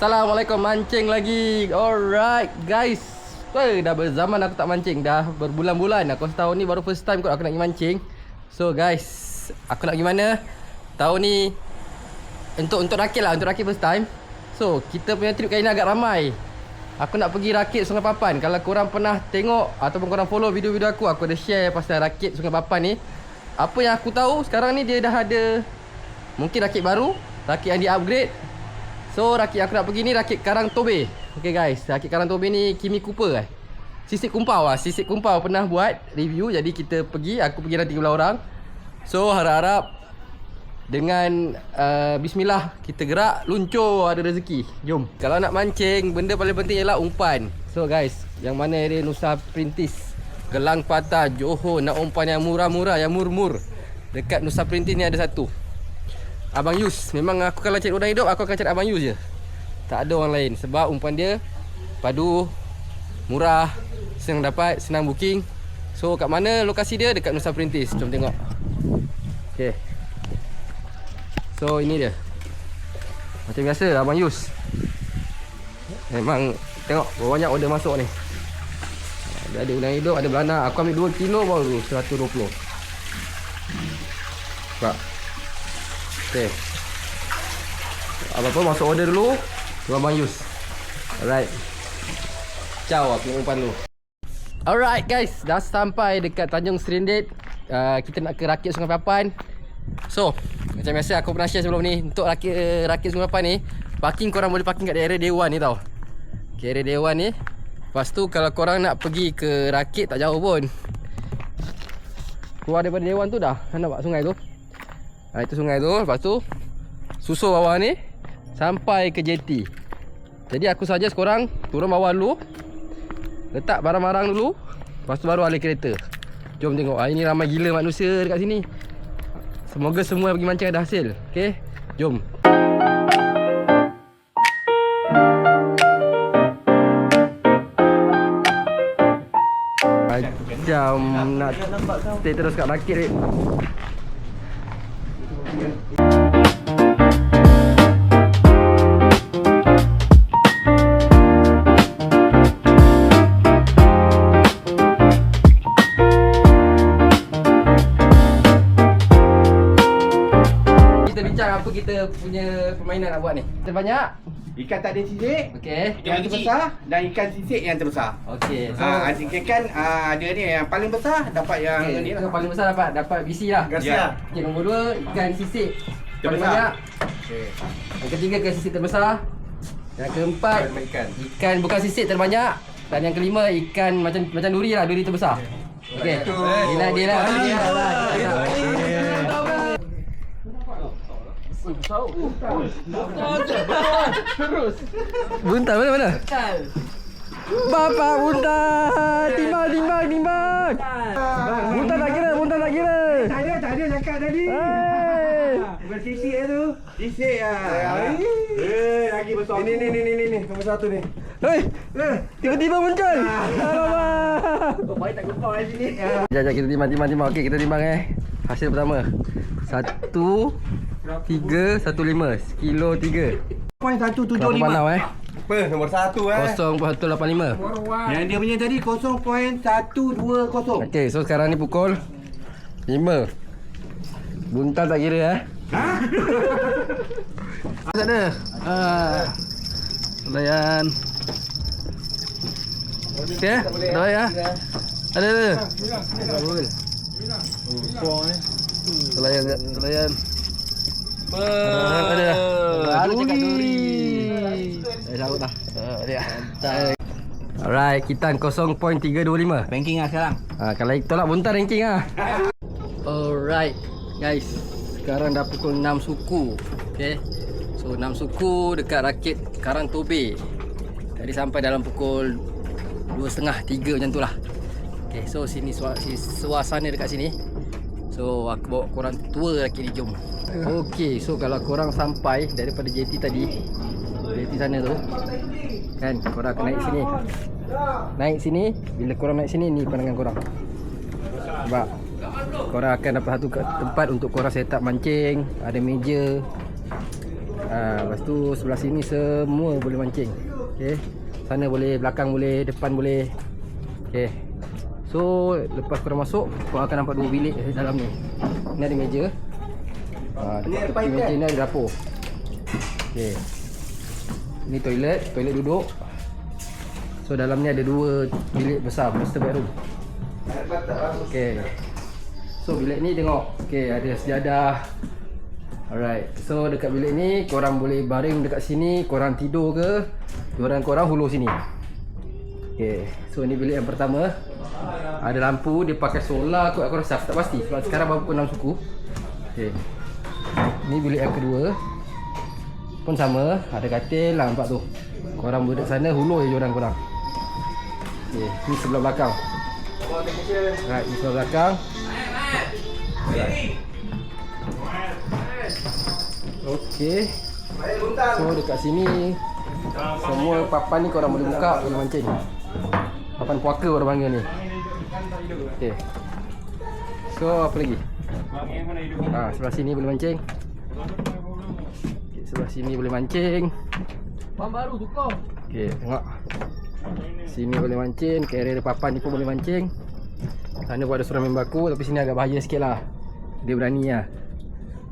Assalamualaikum, mancing lagi. Alright guys, dah berzaman aku tak mancing. Dah berbulan-bulan. Aku setahun ni baru first time kot aku nak pergi mancing. So guys, aku nak pergi mana? Tahun ni Untuk rakit lah, untuk rakit first time. So kita punya trip kali ni agak ramai. Aku nak pergi rakit Sungai Papan. Kalau korang pernah tengok ataupun korang follow video-video aku ada share pasal rakit Sungai Papan ni. Apa yang aku tahu sekarang ni dia dah ada mungkin rakit baru, rakit yang di-upgrade. So rakit yang aku nak pergi ni rakit Karang Tobe. Okay guys, rakit Karang Tobe ni Kimi Cooper Sisik Kumpau Sisik Kumpau pernah buat review. Jadi kita pergi, aku pergi dan 13 orang. So harap-harap dengan bismillah kita gerak, luncur, ada rezeki. Jom. Kalau nak mancing, benda paling penting ialah umpan. So guys, yang mana area Nusa Perintis, Gelang Patah, Johor, nak umpan yang murah-murah, yang murmur, dekat Nusa Perintis ni ada satu, Abang Yus. Memang aku kalau cari orang hidup, aku akan cari Abang Yus je. Tak ada orang lain. Sebab umpan dia padu, murah, senang dapat, senang booking. So kat mana lokasi dia? Dekat Nusa Perintis. Jom tengok. Okay. So ini dia. Macam biasa Abang Yus. Memang tengok berapa banyak order masuk ni. Ada udang hidup, ada belana. Aku ambil 2 kilo baru 120. Nampak? Okay. Apa-apa masuk order dulu. Tu Abang Yus. Alright. Ciao, aku nak umpan dulu. Alright guys, dah sampai dekat Tanjung Serindit. Kita nak ke rakit Sungai Papan. So, macam biasa aku pernah share sebelum ni. Untuk rakit Sungai Papan ni, parking korang boleh parking kat daerah Dewan ni tau. Okay, area Dewan ni. Lepas tu kalau korang nak pergi ke rakit, tak jauh pun. Keluar daripada Dewan tu dah. Nampak sungai tu? Itu sungai tu. Lepas tu susur bawah ni sampai ke JT. Jadi aku suggest korang turun bawah dulu, letak barang-barang dulu, lepas tu baru alih kereta. Jom tengok. Hari ni ramai gila manusia dekat sini. Semoga semua yang pergi mancing ada hasil. Okay, jom. Macam nak stay terus kat rakit ni. Kita bincang apa kita punya permainan nak buat ni. Terbanyak ikan tak ada sisik. okey. Yang terbesar dan ikan sisik yang terbesar. Okey. So ikan ada ni yang paling besar dapat yang okay, ni so lah. paling besar dapat BC lah. Ya. Okey, nombor 2 ikan sisik paling Terbesar. banyak. Yang ketiga ikan sisik terbesar. Yang keempat ikan bukan sisik terbanyak. Dan yang kelima ikan macam duri lah, duri terbesar. Okey. Dia lah. Terus. Buntal mana? Bapak buntal. Timbang. Buntal tak kira. Tak ada cakap tadi. Bersisik tu. Sisik ah. Lagi besar. Ini nombor 1 ni. Hei, tiba-tiba muncul. Alamak. Kau baik tak kepau di sini. Sekejap kita timbang. Okey, kita timbang hasil pertama 1.315 kilo 3. 0.175. Panau Apa? Nombor 1 0.185. Yang dia punya tadi 0.120. Okey, so sekarang ni pukul 5. Buntal tak kira Tak ada. Layan. Okey, dah ya. Ada. Layan. Ada. Baru cakap duri. Sahut dah. Mantap. Alright, kita 0.325. Banking lah sekarang. Kalau tolak buntal ranking Alright guys, sekarang dah pukul 6 suku. Okay, so 6 suku dekat rakit Karang Tobe. Tadi sampai dalam pukul 2.30, 3 macam tu lah. Okay, so sini suasana dekat sini. So aku bawa korang tour rakit ni, jom. Okay, so kalau korang sampai daripada JT tadi, JT sana tu kan, korang akan naik sini. Bila korang naik sini, ni pandangan korang. Sebab korang akan dapat satu tempat untuk korang set up mancing. Ada meja, Lepas tu sebelah sini semua boleh mancing. Okey. Sana boleh, belakang boleh, depan boleh. Okey. So lepas korang masuk, korang akan nampak 2 bilik dalam ni. Ni ada meja. Tepi meja ni ada dapur. Okey. Ni toilet duduk. So dalam ni ada 2 bilik besar, master bedroom. Okey. So bilik ni tengok. Okey, ada sejadah. Alright. So dekat bilik ni korang boleh baring dekat sini, korang tidur ke, korang hulur sini. Okey. So ni bilik yang pertama. Ada lampu, dia pakai solar kot aku rasa, tak pasti sebab sekarang baru pukul 6 suku. Okey. Ni bilik yang kedua. Pun sama, ada katil lah nampak tu. Korang duduk sana, hulur je korang. Okey, ni sebelah belakang. Right, ni sebelah belakang. Right. Okey. So dekat sini semua papan ni korang boleh buka, boleh mancing. Papan puaka orang panggil ni. Okey. So apa lagi? Sebelah sini boleh mancing. Okay, sebelah sini boleh mancing. Pam baru tukar. Okey, tengok. Sini boleh mancing, area papan ni pun boleh mancing. Sana pun ada seorang main baku, tapi sini agak bahaya sikit lah. Dia berani lah.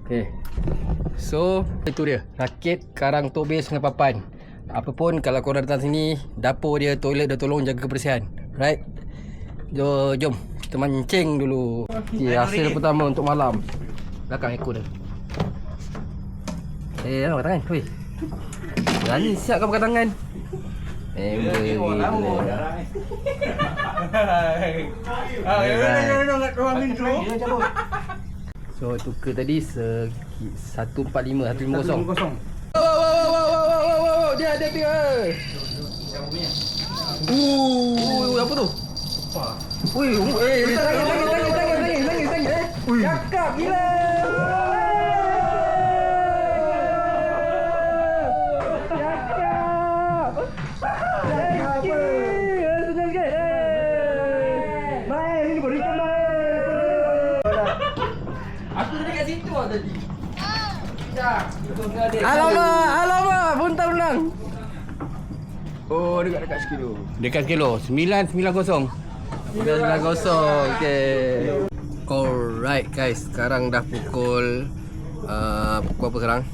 Okey. So itu dia, rakit karang tobes dengan papan. Apapun kalau korang datang sini, dapur dia, toilet dia, tolong jaga kebersihan. Right? Jom kita mancing dulu. Okay, hasil pertama untuk malam. Belakang ekor dia. Nampak tangan. Weh. Berani siap kau pakai tangan. So tukar tadi 145 150. Wow, dia tengok. Apa tu? Ui, tangis. Cakap gila. Cakap. Senang sikit. Baik, ini boleh ikan baik. Aku tadi kat situ tadi. Alamak, buntar menang. Oh, dekat sekilo. Dekat sekilo, 990. 990, okay. Alright guys, sekarang dah pukul apa sekarang?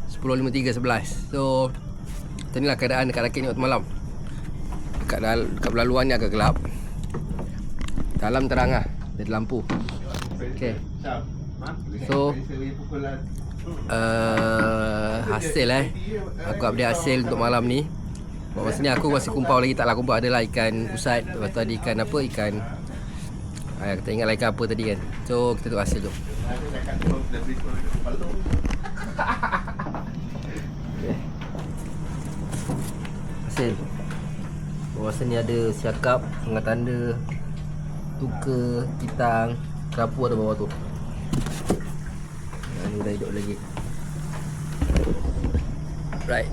10.53, 11. So, macam inilah keadaan dekat rakit ni waktu malam. Dekat belah luar ni agak gelap. Dalam terang lah, ada lampu. Okay. So, hasil aku update hasil untuk malam ni. Masa ni aku masih kumpau lagi, taklah kumpau, adalah ikan usat. Lepas tu ada ikan apa, ikan kita ingat lah ikan apa tadi kan. So kita tengok hasil jom. Okay. Hasil bawah sini ada siakap dengan tanda tuka, kitang, kerapu ada bawah tu. Ni dah hidup lagi. Right.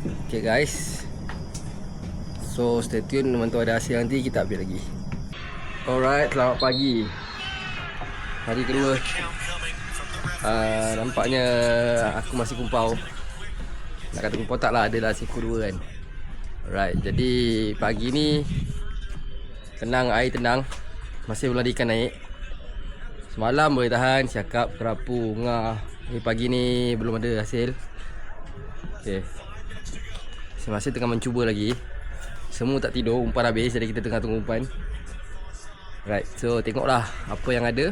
Okay guys, so stay tune, memang tu ada hasil nanti kita update lagi. Alright, selamat pagi. Hari kedua. Nampaknya aku masih kumpau. Nak kata kumpau tak lah, adalah siku 2 kan. Alright, jadi pagi ni tenang, air tenang. Masih belum ada ikan naik. Semalam boleh tahan, siakap, kerapu, ngah. Pagi ni belum ada hasil. Okay, masih tengah mencuba lagi. Semua tak tidur, umpan habis, jadi kita tengah tunggu umpan. Right, so tengoklah apa yang ada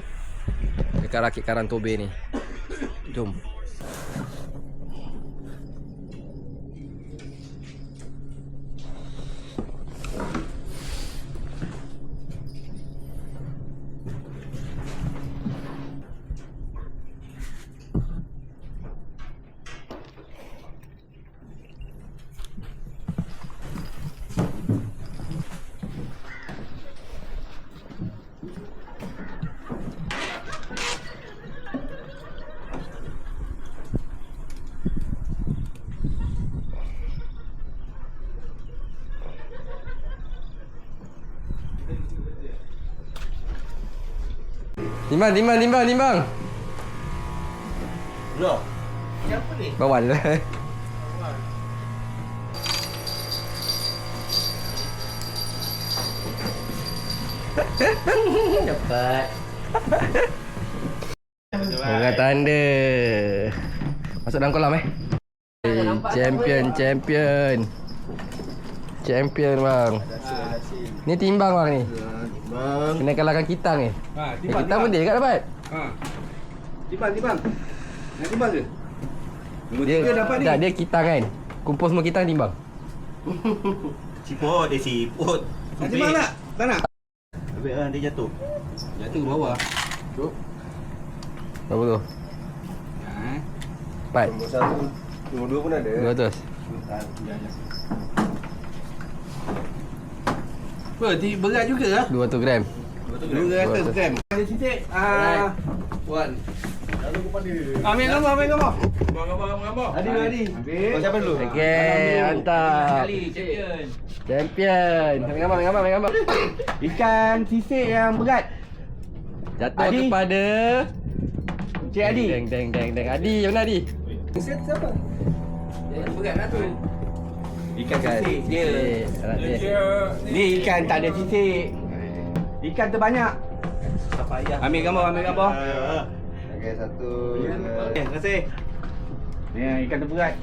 dekat rakit karang tobe ni. Jom. Timbang. Belum. Siapa ni? Bawal. Cepat. Orang tanda. Masuk dalam kolam Champion bang. Ni timbang bang ni. Bang. Kena kalahkan kitang ni. Timbang. Kitang pun dia kat dapat. Timbang. Nak timbang ke? Nombor 3 dapat ni. Tak, dia kitang kan. Kumpul semua kitang timbang. Siput, dia siput. Nak timbang tak? Tak nak? Habis lah, dia jatuh. Jatuh ke bawah. Cuk. Berapa tu? Ha. 4. Nombor 1, nombor 2 pun ada. 200. Apa? Berat juga ah. 200 gram. 200 gram. Ada titik. Puan. Ambil gambar. Gambar. Adi. Ambil. Siapa dulu? Okey, mantap. Champion. Ambil gambar. Ikan sisik yang berat. Jatuh Adi. kepada Cik Adi. Deng. Adi, mana Adi? Siapa? Berat lah tu. Ikan Kan. sisik dia. Anak dia. Ni ikan tak ada sisik. Ikan terbanyak. Ambil gambar. Okey, 1, 2. Terima kasih. Ni ikan terberat.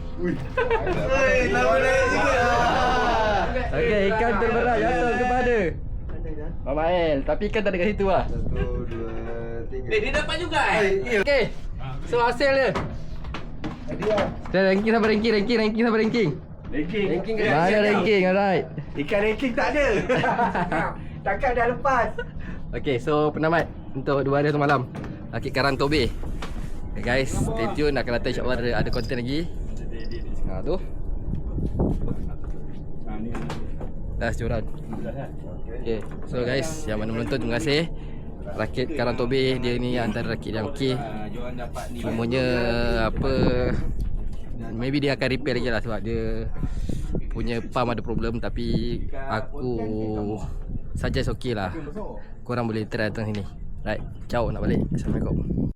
Okey, ikan terberat jatuh kepada Mama El. Tapi ikan tak ada kat situ lah. 1, 2, 3. Dia dapat juga Okey. So hasil dia. Kita ranking sampai ranking sampai ranking. Ranking Mana ranking? Alright. Ikan ranking tak ada. Takkan dah lepas. Okay, so penamat untuk 2 hari 1 malam Rakit Karang Tobe. Okay guys, stay tune. Akan datang insyaAllah ada konten lagi. Tu dah sejuran. Okay, so guys, yang mana menonton terima kasih. Rakit Karang Tobe dia ni antara rakit yang okey. Cumanya apa, maybe dia akan repair lagi lah sebab dia punya pump ada problem. Tapi aku suggest okey lah. Korang boleh try datang sini. Right, ciao nak balik. Assalamualaikum.